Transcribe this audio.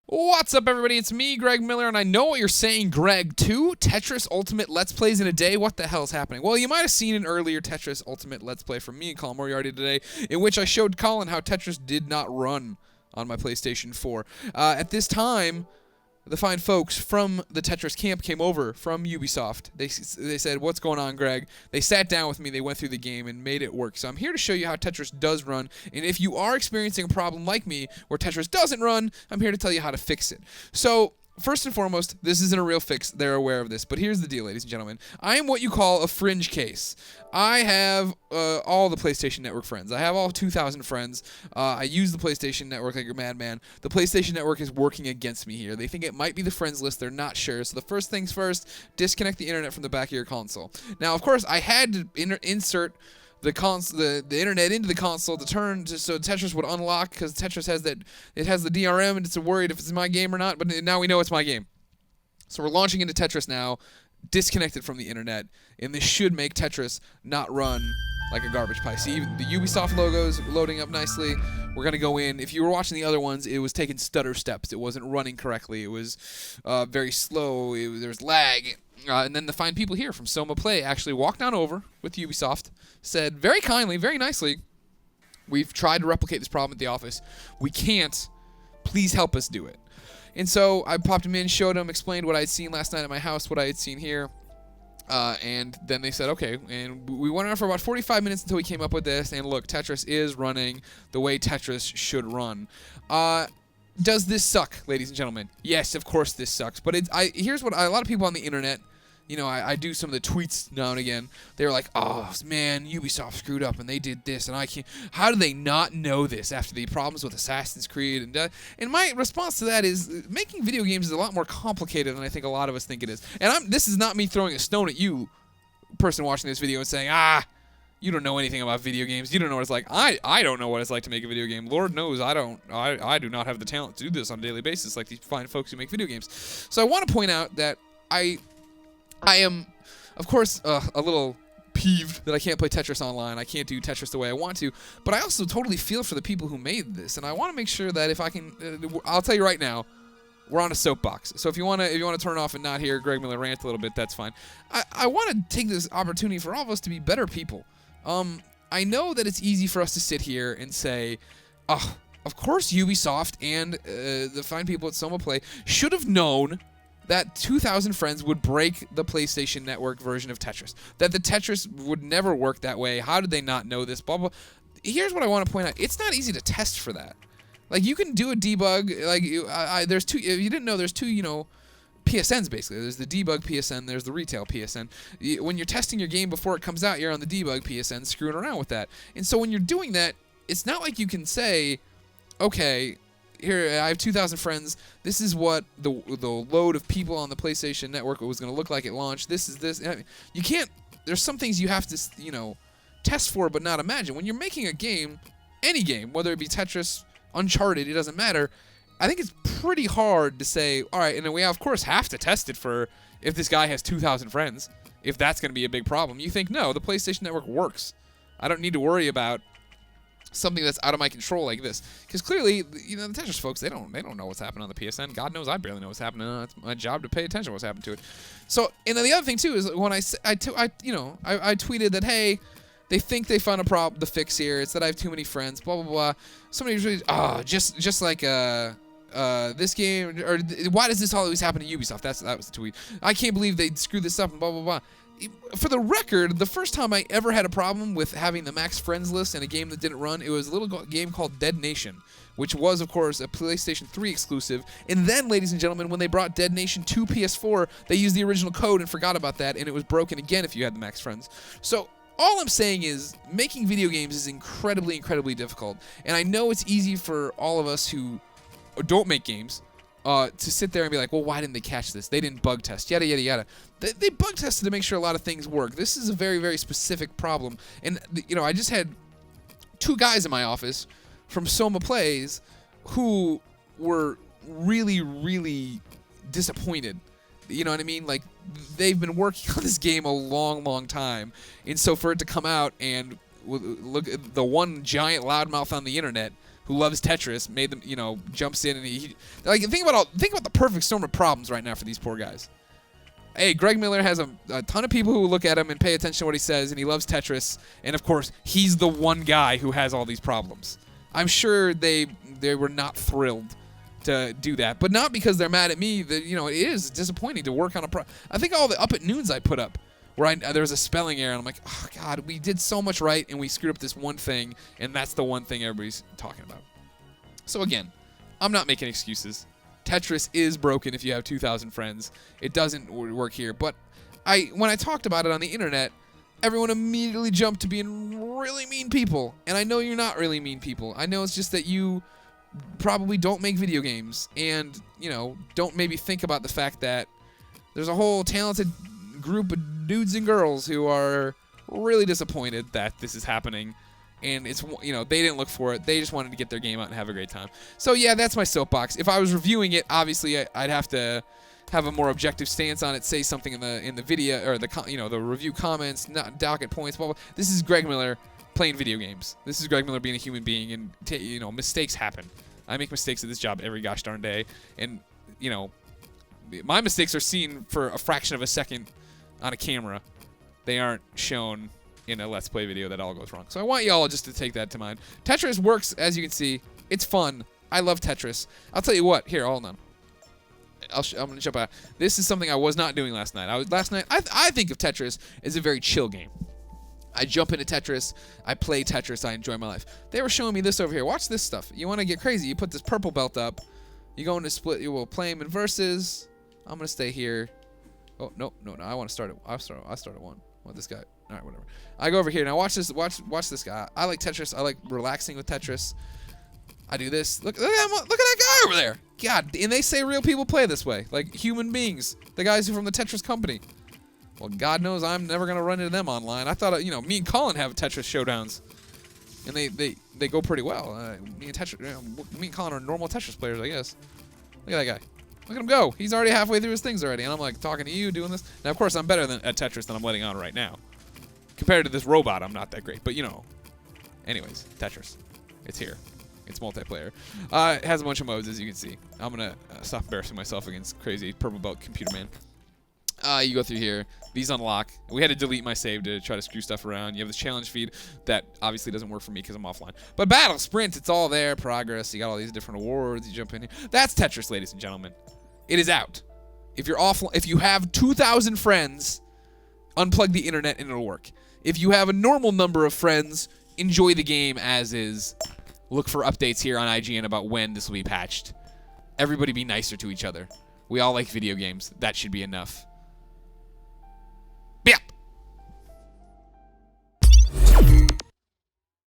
What's up, everybody? It's me, Greg Miller, and I know what you're saying, Greg. 2 Tetris Ultimate Let's Plays in a day? What the hell is happening? Well, you might have seen an earlier Tetris Ultimate Let's Play from me and Colin Moriarty today, in which I showed Colin how Tetris did not run on my PlayStation 4. At this time, the fine folks from the Tetris camp came over from Ubisoft. They said, "What's going on, Greg?" They sat down with me, they went through the game, and made it work. So I'm here to show you how Tetris does run, and if you are experiencing a problem like me where Tetris doesn't run, I'm here to tell you how to fix it. So, first and foremost, this isn't a real fix. They're aware of this. But here's the deal, ladies and gentlemen. I am what you call a fringe case. I have all the PlayStation Network friends. I have all 2,000 friends. I use the PlayStation Network like a madman. The PlayStation Network is working against me here. They think it might be the friends list. They're not sure. So the first things first, disconnect the internet from the back of your console. Now, of course, I had to insert the internet into the console so Tetris would unlock, because Tetris has the DRM and it's worried if it's my game or not, but now we know it's my game. So we're launching into Tetris now, disconnected from the internet, and this should make Tetris not run like a garbage pile. See, the Ubisoft logo's loading up nicely. We're going to go in. If you were watching the other ones, it was taking stutter steps. It wasn't running correctly. It was very slow. There was lag. And then the fine people here from Soma Play actually walked on over with Ubisoft, said very kindly, very nicely, "We've tried to replicate this problem at the office. We can't. Please help us do it." And so I popped them in, showed them, explained what I had seen last night at my house, what I had seen here. And then they said, okay. And we went on for about 45 minutes until we came up with this. And look, Tetris is running the way Tetris should run. Does this suck, ladies and gentlemen? Yes, of course this sucks. But here's what a lot of people on the internet, I do some of the tweets now and again. They're like, "Oh, man, Ubisoft screwed up and they did this, and I can't. How do they not know this after the problems with Assassin's Creed?" And my response to that is, making video games is a lot more complicated than I think a lot of us think it is. And this is not me throwing a stone at you, person watching this video, and saying, you don't know anything about video games. You don't know what it's like. I don't know what it's like to make a video game. Lord knows I don't. I do not have the talent to do this on a daily basis like these fine folks who make video games. So I want to point out that I am, of course, a little peeved that I can't play Tetris online. I can't do Tetris the way I want to. But I also totally feel for the people who made this, and I want to make sure that if I can, I'll tell you right now, we're on a soapbox. So if you want to turn off and not hear Greg Miller rant a little bit, that's fine. I want to take this opportunity for all of us to be better people. I know that it's easy for us to sit here and say, "Oh, of course Ubisoft and the fine people at Soma Play should have known that 2,000 friends would break the PlayStation Network version of Tetris. That the Tetris would never work that way. How did they not know this? Blah, blah." Here's what I want to point out. It's not easy to test for that. Like, you can do a debug. Like, there's two. If you didn't know, there's two, PSNs, basically. There's the debug PSN, there's the retail PSN. When you're testing your game before it comes out, you're on the debug PSN screwing around with that. And so when you're doing that, it's not like you can say, okay, here, I have 2,000 friends. This is what the load of people on the PlayStation Network was going to look like at launch. This is this. You can't, there's some things you have to, test for but not imagine. When you're making a game, any game, whether it be Tetris, Uncharted, it doesn't matter, I think it's pretty hard to say, all right, and then we, of course, have to test it for if this guy has 2,000 friends, if that's going to be a big problem. You think, no, the PlayStation Network works. I don't need to worry about something that's out of my control like this. Because clearly, the Tetris folks, they don't know what's happening on the PSN. God knows I barely know what's happening. It's my job to pay attention to what's happening to it. So, and then the other thing, too, is when I tweeted that, hey, they think they found the fix here. It's that I have too many friends, blah, blah, blah. Somebody was really, just like, this game, or why does this always happen to Ubisoft? That was the tweet. I can't believe they screwed this up and blah, blah, blah. For the record, the first time I ever had a problem with having the max friends list in a game that didn't run, it was a little game called Dead Nation, which was, of course, a PlayStation 3 exclusive. And then, ladies and gentlemen, when they brought Dead Nation to PS4, they used the original code and forgot about that, and it was broken again if you had the max friends. So all I'm saying is, making video games is incredibly, incredibly difficult. And I know it's easy for all of us who don't make games to sit there and be like, well, why didn't they catch this? They didn't bug test, yada, yada, yada. They bug tested to make sure a lot of things work. This is a very, very specific problem. And, I just had 2 guys in my office from Soma Plays who were really, really disappointed. You know what I mean? Like, they've been working on this game a long, long time. And so for it to come out and look at the one giant loudmouth on the internet who loves Tetris, made them, jumps in and like think about the perfect storm of problems right now for these poor guys. Hey, Greg Miller has a ton of people who look at him and pay attention to what he says, and he loves Tetris, and of course, he's the one guy who has all these problems. I'm sure they were not thrilled to do that, but not because they're mad at me. That it is disappointing to work on I think all the up at noons I put up, where there was a spelling error, and I'm like, oh God, we did so much right, and we screwed up this one thing, and that's the one thing everybody's talking about. So again, I'm not making excuses. Tetris is broken if you have 2,000 friends. It doesn't work here. But when I talked about it on the internet, everyone immediately jumped to being really mean people. And I know you're not really mean people. I know it's just that you probably don't make video games and, don't maybe think about the fact that there's a whole talented group of dudes and girls who are really disappointed that this is happening. And it's, they didn't look for it. They just wanted to get their game out and have a great time. So yeah, that's my soapbox. If I was reviewing it, obviously I'd have to have a more objective stance on it. Say something in the video or the review comments, not docket points. Blah, blah. This is Greg Miller playing video games. This is Greg Miller being a human being, and mistakes happen. I make mistakes at this job every gosh darn day, and my mistakes are seen for a fraction of a second on a camera. They aren't shown in a Let's Play video that all goes wrong. So I want y'all just to take that to mind. Tetris works, as you can see. It's fun. I love Tetris. I'll tell you what. Here, hold on. I'm going to jump out. This is something I was not doing last night. I think of Tetris as a very chill game. I jump into Tetris. I play Tetris. I enjoy my life. They were showing me this over here. Watch this stuff. You want to get crazy. You put this purple belt up. You go into split. You will play them in verses. I'm going to stay here. Oh, no. I want to start it. I start at one. What, this guy? All right, whatever. I go over here. Now watch this. Watch this guy. I like Tetris. I like relaxing with Tetris. I do this. Look at that guy over there. God, and they say real people play this way, like human beings. The guys who from the Tetris company. Well, God knows I'm never gonna run into them online. I thought, me and Colin have Tetris showdowns, and they go pretty well. Me and Colin are normal Tetris players, I guess. Look at that guy. Look at him go. He's already halfway through his things already, and I'm like talking to you, doing this. Now, of course, I'm better at Tetris than I'm letting on right now. Compared to this robot, I'm not that great. But, anyways, Tetris. It's here. It's multiplayer. It has a bunch of modes, as you can see. I'm going to stop embarrassing myself against crazy purple belt computer man. You go through here. These unlock. We had to delete my save to try to screw stuff around. You have this challenge feed that obviously doesn't work for me because I'm offline. But battle, sprint, it's all there. Progress. You got all these different awards. You jump in here. That's Tetris, ladies and gentlemen. It is out. If you're offline, if you have 2,000 friends, unplug the internet and it'll work. If you have a normal number of friends, enjoy the game as is. Look for updates here on IGN about when this will be patched. Everybody be nicer to each other. We all like video games. That should be enough. Yep.